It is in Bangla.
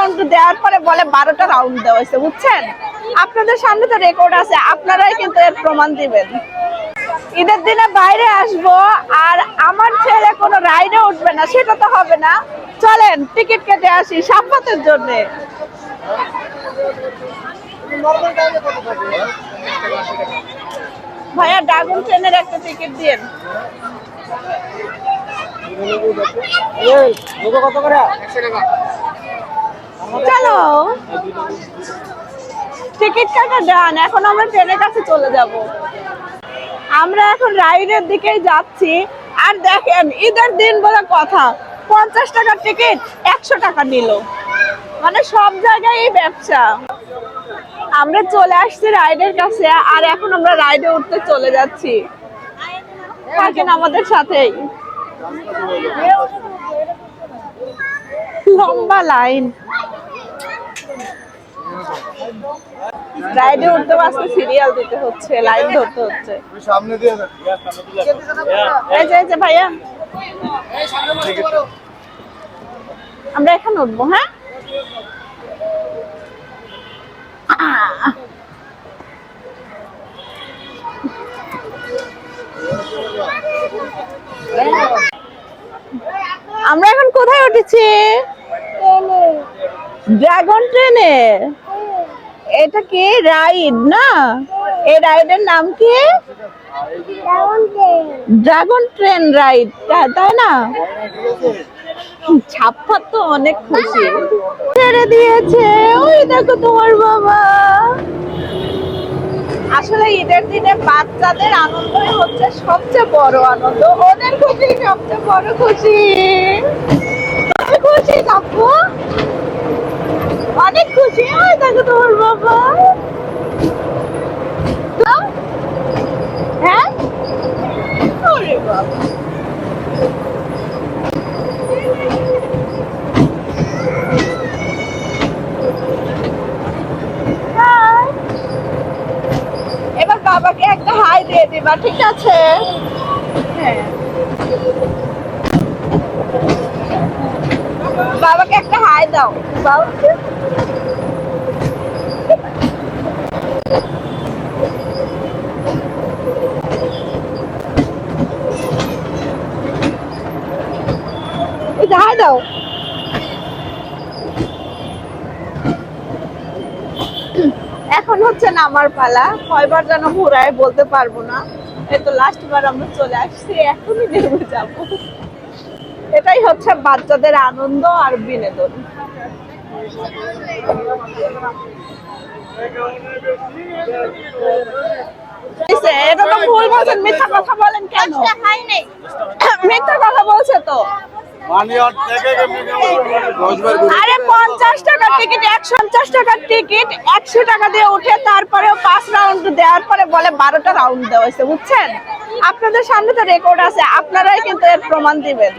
রাউন্ড দেওয়ার পরে বলে 12টা রাউন্ড দেওয়া হয়েছে, বুঝছেন? আপনাদের সামনে তো রেকর্ড আছে, আপনারাই কিন্তু এর প্রমাণ দিবেন। ঈদের দিনে বাইরে আসবো আর আমার ছেলে কোনো রাইডে উঠবে না, সেটা তো হবে না। চলেন টিকিট কেটে আসি সাফাতের জন্য। ভাইয়া ড্রাগন ট্রেনের একটা টিকিট দিন। চলো টিকিট কাটা ডান, এখন আমরা ট্রেনের কাছে চলে যাব। আমরা এখন রাইডের দিকেই যাচ্ছি। আর দেখেন ঈদের দিন বলে কথা, 50 টাকার টিকিট 100 টাকা নিল, মানে সব জায়গায় ব্যবসা। আমরা চলে আসছি রাইডের কাছে আর এখন আমরা রাইডে উঠতে চলে যাচ্ছি। থাকেন আমাদের সাথেই। লম্বা লাইন, রাইডে উঠতে আসতে সিরিয়াল দিতে হচ্ছে, লাইন ধরতে হচ্ছে। এই যে ভাইয়া আমরা এখন উঠবো। হ্যাঁ আমরা এখন কোথায় উঠেছি? ড্রাগন ট্রেনে। এটা কি রাইড না? এই রাইডের নাম কি? ড্রাগন ট্রেন রাইড, তাই না? ছাপ্পা তো অনেক খুশি, ছেড়ে দিয়েছে। ওই দেখো তোমার বাবা। আসলে ঈদের দিনে বাচ্চাদের আনন্দই হচ্ছে সবচেয়ে বড় আনন্দ, ওদের খুশি সবচেয়ে বড় খুশি। খুশি কাকু, অনেক খুশি। ওই দেখো তোমার বাবা। হ্যাঁ ওরে বাবা, এবার বাবাকে একটা হাই দিয়ে দিবা, ঠিক আছে? হ্যাঁ বাবাকে একটা হাই দাও। বাবাকে হাই দাও। এখন হচ্ছে নামার পালা, কয়বার যেন ঘুরায় বলতে পারবো না। এই তো লাস্ট বার আমরা চলে আসছি, এখনই নেমে যাব। এটাই হচ্ছে বাচ্চাদের আনন্দ আর বিনোদন। এটা তো ভুল বলছেন, মিথ্যা কথা বলেন কেন? মিথ্যা কথা বলছে তো। আরে 50 টাকার টিকিট, 150 টাকার টিকিট 100 টাকা দিয়ে উঠে তারপরেও 5 রাউন্ড দেওয়ার পরে বলে 12টা রাউন্ড দেওয়া হয়েছে, বুঝছেন? আপনাদের সামনে তো রেকর্ড আছে, আপনারাই কিন্তু এর প্রমাণ দিবেন।